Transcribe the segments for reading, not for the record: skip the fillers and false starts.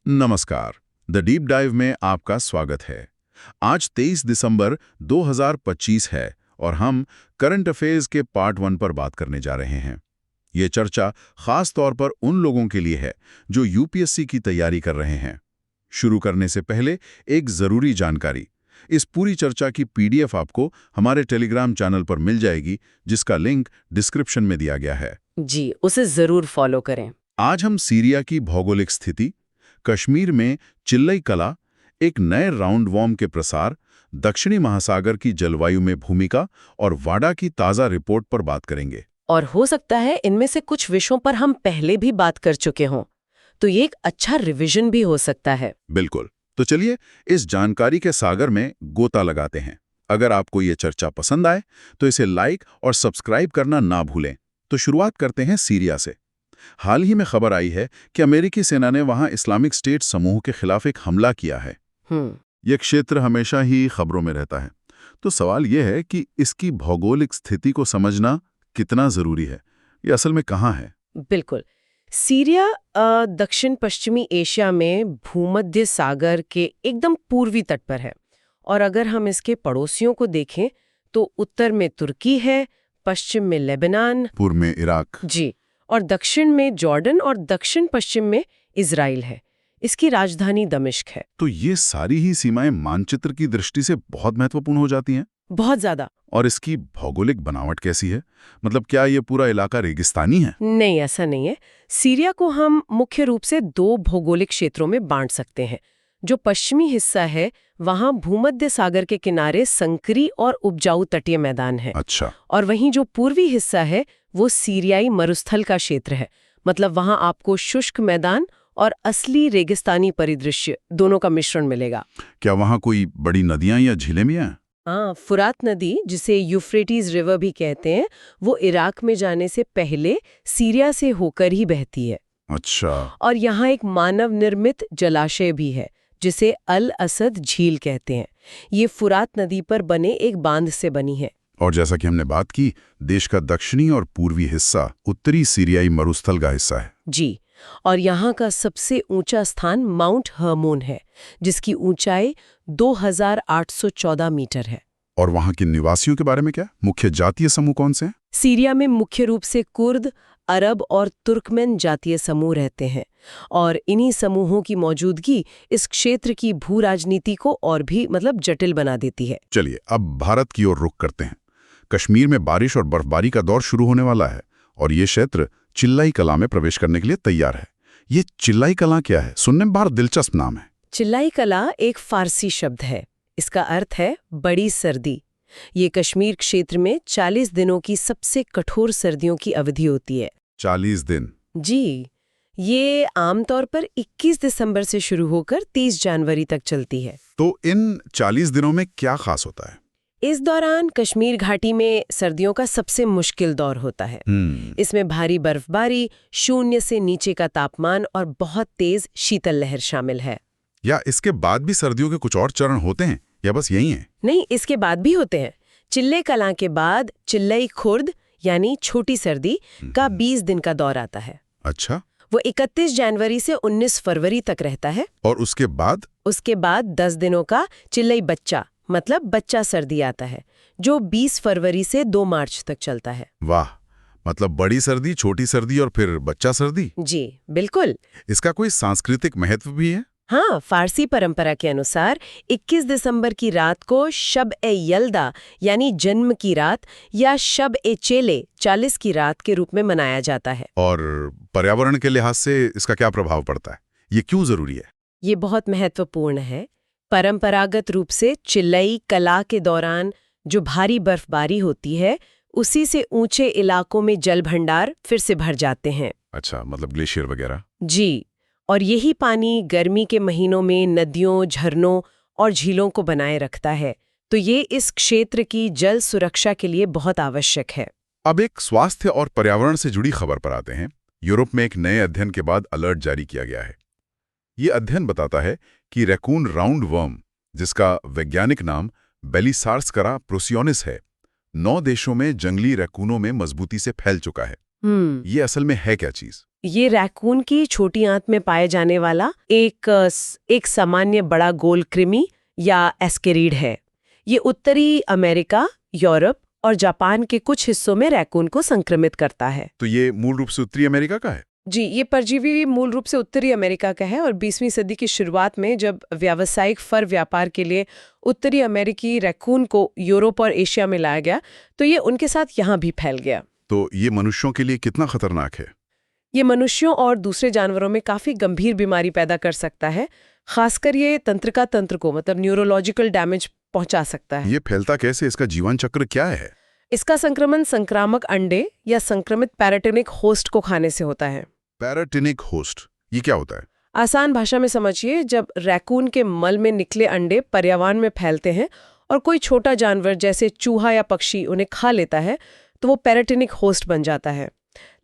नमस्कार। The deep dive में आपका स्वागत है। आज 23 दिसंबर 2025 है और हम करंट अफेयर्स के पार्ट 1 पर बात करने जा रहे हैं। ये चर्चा खास तौर पर उन लोगों के लिए है जो यूपीएससी की तैयारी कर रहे हैं। शुरू करने से पहले एक जरूरी जानकारी। इस पूरी चर्चा की पीडीएफ आपको हमारे टेलीग्राम चैनल पर मिल जाएगी, जिसका लिंक डिस्क्रिप्शन में दिया गया है। जी, उसे जरूर फॉलो करें। आज हम सीरिया की भौगोलिक स्थिति, कश्मीर में चिल्लई कला, एक नए राउंड वॉर्म के प्रसार, दक्षिणी महासागर की जलवायु में भूमिका और वाडा की ताज़ा रिपोर्ट पर बात करेंगे। और हो सकता है इनमें से कुछ विषयों पर हम पहले भी बात कर चुके हों, तो ये एक अच्छा रिवीजन भी हो सकता है। बिल्कुल। तो चलिए इस जानकारी के सागर में गोता लगाते हैं। अगर आपको ये चर्चा पसंद आए तो इसे लाइक और सब्सक्राइब करना ना भूलें। तो शुरुआत करते हैं सीरिया से। हाल ही में खबर आई है कि अमेरिकी सेना ने वहां इस्लामिक स्टेट समूह के खिलाफ एक हमला किया है। यह क्षेत्र हमेशा ही खबरों में रहता है। तो सवाल यह है कि इसकी भौगोलिक स्थिति को समझना कितना जरूरी है। ये असल में कहाँ है? बिल्कुल। सीरिया दक्षिण पश्चिमी एशिया में भूमध्य सागर के एकदम पूर्वी तट पर है। और अगर हम इसके पड़ोसियों को देखें तो उत्तर में तुर्की है, पश्चिम में लेबनान, पूर्व में इराक, जी, और दक्षिण में जॉर्डन और दक्षिण पश्चिम में इजराइल है। इसकी राजधानी दमिश्क है। तो ये सारी ही सीमाएं मानचित्र की दृष्टि से बहुत महत्वपूर्ण हो जाती हैं। बहुत ज्यादा। और इसकी भौगोलिक बनावट कैसी है? मतलब क्या ये पूरा इलाका रेगिस्तानी है? नहीं, ऐसा नहीं है। सीरिया को हम मुख्य रूप से दो भौगोलिक क्षेत्रों में बांट सकते हैं। जो पश्चिमी हिस्सा है वहां भूमध्य सागर के किनारे संकरी और उपजाऊ तटीय मैदान है। अच्छा। और वहीं जो पूर्वी हिस्सा है वो सीरियाई मरुस्थल का क्षेत्र है। मतलब वहां आपको शुष्क मैदान और असली रेगिस्तानी परिदृश्य दोनों का मिश्रण मिलेगा। क्या वहां कोई बड़ी नदियां या झीलें भी हैं? हाँ, फुरात नदी, जिसे यूफ्रेटिस रिवर भी कहते हैं, वो इराक में जाने से पहले सीरिया से होकर ही बहती है। अच्छा। और यहाँ एक मानव निर्मित जलाशय भी है जिसे अल असद झील कहते हैं। ये फुरात नदी पर बने एक बांध से बनी है। और जैसा कि हमने बात की, देश का दक्षिणी और पूर्वी हिस्सा उत्तरी सीरियाई मरुस्थल का हिस्सा है। जी, और यहाँ का सबसे ऊंचा स्थान माउंट हर्मोन है, जिसकी ऊंचाई 2814 मीटर है। और वहाँ के निवासियों के बारे में क्या? मुख्य जातीय समूह कौन से हैं? सीरिया में मुख्य रूप से कुर्द, अरब और तुर्कमेन जातीय समूह रहते हैं। और इन्हीं समूहों की मौजूदगी इस क्षेत्र की भू राजनीति को और भी जटिल बना देती है। चलिए अब भारत की ओर रुख करते हैं। कश्मीर में बारिश और बर्फबारी का दौर शुरू होने वाला है और ये क्षेत्र चिल्लई कला में प्रवेश करने के लिए तैयार है। ये चिल्लई कला क्या है? सुनने में बहुत दिलचस्प नाम है। चिल्लई कला एक फारसी शब्द है। इसका अर्थ है बड़ी सर्दी। ये कश्मीर क्षेत्र में 40 दिनों की सबसे कठोर सर्दियों की अवधि होती है। 40 दिन? जी, ये आमतौर पर 21 दिसंबर से शुरू होकर 30 जनवरी तक चलती है। तो इन 40 दिनों में क्या खास होता है? इस दौरान कश्मीर घाटी में सर्दियों का सबसे मुश्किल दौर होता है। इसमें भारी बर्फबारी, शून्य से नीचे का तापमान और बहुत तेज शीतल लहर शामिल है। या इसके बाद भी सर्दियों के कुछ और चरण होते हैं या बस यही है? नहीं, इसके बाद भी होते हैं। चिल्ले कलां के बाद चिल्लई खुर्द यानी छोटी सर्दी का 20 दिन का दौर आता है। अच्छा। वो 31 जनवरी से 19 फरवरी तक रहता है। और उसके बाद? उसके बाद 10 दिनों का चिल्लई बच्चा मतलब बच्चा सर्दी आता है, जो 20 फरवरी से 2 मार्च तक चलता है। वाह, मतलब बड़ी सर्दी, छोटी सर्दी और फिर बच्चा सर्दी। जी बिल्कुल। इसका कोई सांस्कृतिक महत्व भी है? हाँ, फारसी परंपरा के अनुसार 21 दिसंबर की रात को शब-ए-यल्दा यानी जन्म की रात या शब-ए-चेले 40 की रात के रूप में मनाया जाता है। और पर्यावरण के लिहाज से इसका क्या प्रभाव पड़ता है? ये क्यों जरूरी है? ये बहुत महत्वपूर्ण है। परंपरागत रूप से चिल्लई कला के दौरान जो भारी बर्फबारी होती है, उसी से ऊंचे इलाकों में जल भंडार फिर से भर जाते हैं। अच्छा, मतलब ग्लेशियर वगैरह? जी, और यही पानी गर्मी के महीनों में नदियों, झरनों और झीलों को बनाए रखता है। तो ये इस क्षेत्र की जल सुरक्षा के लिए बहुत आवश्यक है। अब एक स्वास्थ्य और पर्यावरण से जुड़ी खबर पर आते हैं। यूरोप में एक नए अध्ययन के बाद अलर्ट जारी किया गया है। ये अध्ययन बताता है कि रैकून राउंड वर्म, जिसका वैज्ञानिक नाम बेलिसार्सकरा प्रोसियोनिस है, 9 देशों में जंगली रैकूनों में मजबूती से फैल चुका है। ये असल में है क्या चीज? ये रैकून की छोटी आंत में पाए जाने वाला एक सामान्य बड़ा गोल कृमि या एस्केरिड है। ये उत्तरी अमेरिका, यूरोप और जापान के कुछ हिस्सों में रैकून को संक्रमित करता है। तो ये मूल रूप से उत्तरी अमेरिका का है? जी, ये परजीवी मूल रूप से उत्तरी अमेरिका का है और 20वीं सदी की शुरुआत में जब व्यावसायिक फर व्यापार के लिए उत्तरी अमेरिकी रैकून को यूरोप और एशिया में लाया गया तो ये उनके साथ यहाँ भी फैल गया। तो ये मनुष्यों के लिए कितना खतरनाक है? ये मनुष्यों और दूसरे जानवरों में काफी गंभीर बीमारी पैदा कर सकता है। खासकर ये तंत्रिका तंत्र को मतलब न्यूरोलॉजिकल डैमेज पहुंचा सकता है। ये फैलता कैसे? इसका जीवन चक्र क्या है? इसका संक्रमण संक्रामक अंडे या संक्रमित पैराटिनिक होस्ट को खाने से होता है। पैराटिनिक होस्ट, ये क्या होता है? आसान भाषा में समझिए, जब रैकून के मल में निकले अंडे पर्यावरण में फैलते हैं और कोई छोटा जानवर जैसे चूहा या पक्षी उन्हें खा लेता है तो वो पैराटिनिक होस्ट बन जाता है।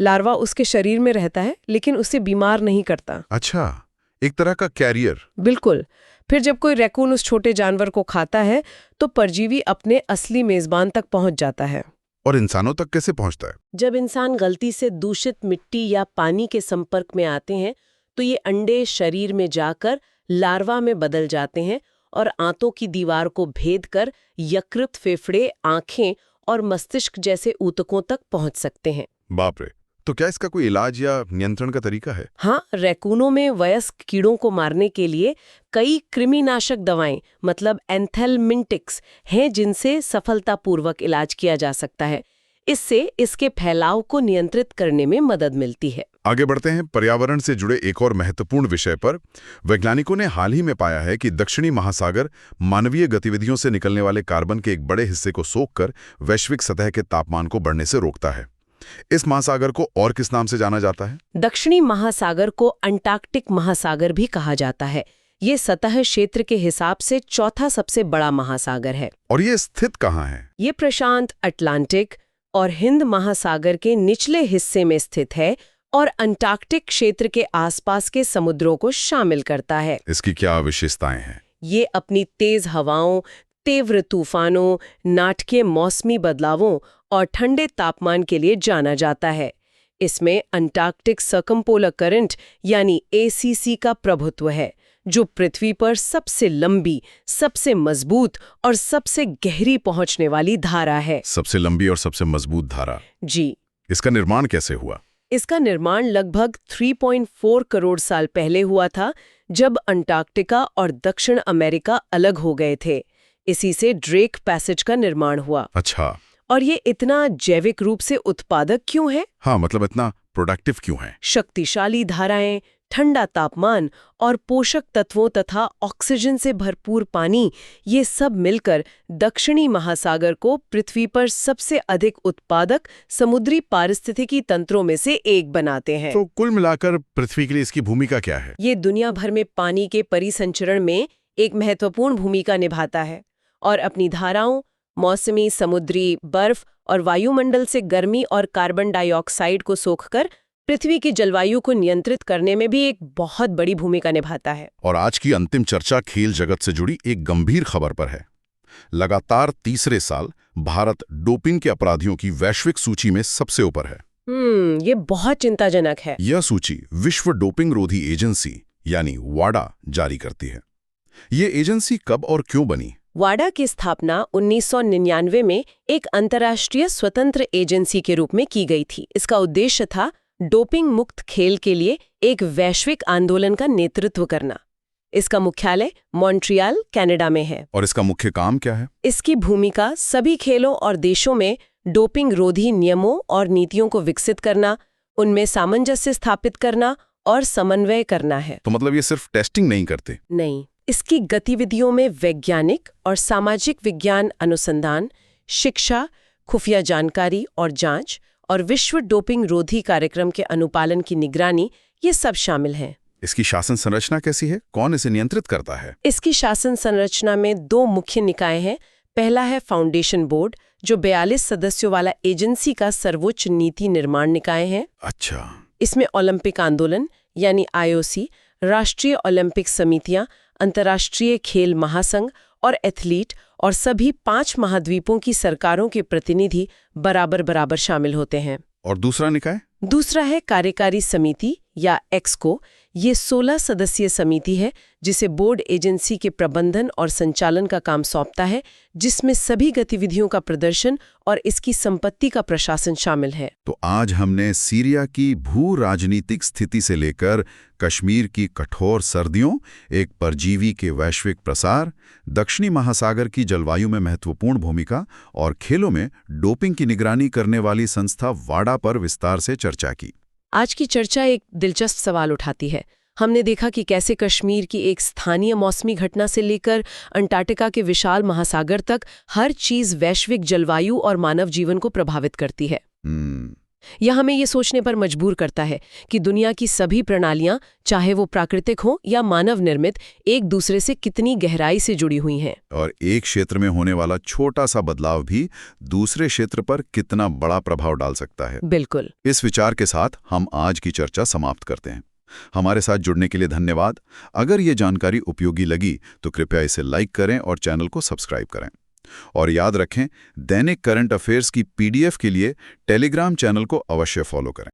लार्वा उसके शरीर में रहता है लेकिन उसे बीमार नहीं करता। अच्छा, एक तरह का कैरियर। बिल्कुल। फिर जब कोई रैकून उस छोटे जानवर को खाता है तो परजीवी अपने असली मेजबान तक पहुंच जाता है। और इंसानों तक कैसे पहुंचता है? जब इंसान गलती से दूषित मिट्टी या पानी के संपर्क में आते हैं तो ये अंडे शरीर में जाकर लार्वा में बदल जाते हैं और आंतों की दीवार को भेद कर यकृत, फेफड़े, आंखें और मस्तिष्क जैसे ऊतकों तक पहुंच सकते हैं। बाप रे! तो क्या इसका कोई इलाज या नियंत्रण का तरीका है? हाँ, रैकूनों में वयस्क कीड़ों को मारने के लिए कई कृमिनाशक दवाएं मतलब एंथेलमिंटिक्स हैं जिनसे सफलतापूर्वक इलाज किया जा सकता है। इससे इसके फैलाव को नियंत्रित करने में मदद मिलती है। आगे बढ़ते हैं पर्यावरण से जुड़े एक और महत्वपूर्ण विषय पर। वैज्ञानिकों ने हाल ही में पाया है कि दक्षिणी महासागर मानवीय गतिविधियों से निकलने वाले कार्बन के एक बड़े हिस्से को सोखकर वैश्विक सतह के तापमान को बढ़ने से रोकता है। इस महासागर को और किस नाम से जाना जाता है? दक्षिणी महासागर को अंटार्कटिक महासागर भी कहा जाता है। ये सतह क्षेत्र के हिसाब से चौथा सबसे बड़ा महासागर है। और ये स्थित कहाँ है? ये प्रशांत, अटलांटिक और हिंद महासागर के निचले हिस्से में स्थित है और अंटार्कटिक क्षेत्र के आसपास के समुद्रों को शामिल करता है। इसकी क्या विशेषताएं हैं? ये अपनी तेज हवाओं, तीव्र तूफानों, नाटकीय मौसमी बदलावों और ठंडे तापमान के लिए जाना जाता है। इसमें अंटार्कटिक सर्कमपोलर करंट यानी ACC का प्रभुत्व है, जो पृथ्वी पर सबसे लंबी, सबसे मजबूत और सबसे गहरी पहुंचने वाली धारा है। सबसे लंबी और सबसे मजबूत धारा? जी। इसका निर्माण कैसे हुआ? इसका निर्माण लगभग 3.4 करोड़ साल पहले हुआ था, जब अंटार्कटिका और दक्षिण अमेरिका अलग हो गए थे। इसी से ड्रेक पैसेज का निर्माण हुआ। अच्छा। और ये इतना जैविक रूप से उत्पादक क्यों है? हाँ, मतलब इतना प्रोडक्टिव क्यों है? शक्तिशाली धाराएं, ठंडा तापमान और पोषक तत्वों तथा ऑक्सीजन से भरपूर पानी, ये सब मिलकर दक्षिणी महासागर को पृथ्वी पर सबसे अधिक उत्पादक समुद्री पारिस्थितिकी तंत्रों में से एक बनाते हैं। तो कुल मिलाकर पृथ्वी के लिए इसकी भूमिका क्या है? ये दुनिया भर में पानी के परिसंचरण में एक महत्वपूर्ण भूमिका निभाता है और अपनी धाराओं, मौसमी, समुद्री, बर्फ और वायुमंडल से गर्मी और कार्बन डाइऑक्साइड को सोखकर पृथ्वी की जलवायु को नियंत्रित करने में भी एक बहुत बड़ी भूमिका निभाता है। और आज की अंतिम चर्चा खेल जगत से जुड़ी एक गंभीर खबर पर है। लगातार तीसरे साल भारत डोपिंग के अपराधियों की वैश्विक सूची में सबसे ऊपर है। ये बहुत चिंताजनक है। यह सूची विश्व डोपिंग रोधी एजेंसी यानी वाडा जारी करती है। ये एजेंसी कब और क्यों बनी? वाडा की स्थापना 1999 में एक अंतर्राष्ट्रीय स्वतंत्र एजेंसी के रूप में की गई थी। इसका उद्देश्य था डोपिंग मुक्त खेल के लिए एक वैश्विक आंदोलन का नेतृत्व करना। इसका मुख्यालय मॉन्ट्रियल, कनाडा में है। और इसका मुख्य काम क्या है? इसकी भूमिका सभी खेलों और देशों में डोपिंग रोधी नियमों और नीतियों को विकसित करना, उनमें सामंजस्य स्थापित करना और समन्वय करना है। तो मतलब ये सिर्फ टेस्टिंग नहीं करते? नहीं, इसकी गतिविधियों में वैज्ञानिक और सामाजिक विज्ञान अनुसंधान, शिक्षा, खुफिया जानकारी और जांच और विश्व डोपिंग रोधी कार्यक्रम के अनुपालन की निगरानी, ये सब शामिल हैं। इसकी शासन संरचना कैसी है? कौन इसे नियंत्रित करता है? इसकी शासन संरचना में 2 मुख्य निकाय हैं। पहला है फाउंडेशन बोर्ड, जो 42 सदस्यों वाला एजेंसी का सर्वोच्च नीति निर्माण निकाय है। अच्छा। इसमें ओलंपिक आंदोलन यानी IOC, राष्ट्रीय ओलंपिक समितियां, अंतर्राष्ट्रीय खेल महासंघ और एथलीट और सभी 5 महाद्वीपों की सरकारों के प्रतिनिधि बराबर शामिल होते हैं। और दूसरा निकाय? दूसरा है कार्यकारी समिति या एक्सको। ये 16 सदस्यीय समिति है जिसे बोर्ड एजेंसी के प्रबंधन और संचालन का काम सौंपता है, जिसमें सभी गतिविधियों का प्रदर्शन और इसकी संपत्ति का प्रशासन शामिल है। तो आज हमने सीरिया की भू राजनीतिक स्थिति से लेकर कश्मीर की कठोर सर्दियों, एक परजीवी के वैश्विक प्रसार, दक्षिणी महासागर की जलवायु में महत्वपूर्ण भूमिका और खेलों में डोपिंग की निगरानी करने वाली संस्था वाडा पर विस्तार से चर्चा की। आज की चर्चा एक दिलचस्प सवाल उठाती है। हमने देखा कि कैसे कश्मीर की एक स्थानीय मौसमी घटना से लेकर अंटार्कटिका के विशाल महासागर तक हर चीज वैश्विक जलवायु और मानव जीवन को प्रभावित करती है। यह हमें ये सोचने पर मजबूर करता है कि दुनिया की सभी प्रणालियां, चाहे वो प्राकृतिक हों या मानव निर्मित, एक दूसरे से कितनी गहराई से जुड़ी हुई हैं। और एक क्षेत्र में होने वाला छोटा सा बदलाव भी दूसरे क्षेत्र पर कितना बड़ा प्रभाव डाल सकता है। बिल्कुल। इस विचार के साथ हम आज की चर्चा समाप्त करते हैं। हमारे साथ जुड़ने के लिए धन्यवाद। अगर ये जानकारी उपयोगी लगी तो कृपया इसे लाइक करें और चैनल को सब्सक्राइब करें। और याद रखें, दैनिक करंट अफेयर्स की PDF के लिए टेलीग्राम चैनल को अवश्य फॉलो करें।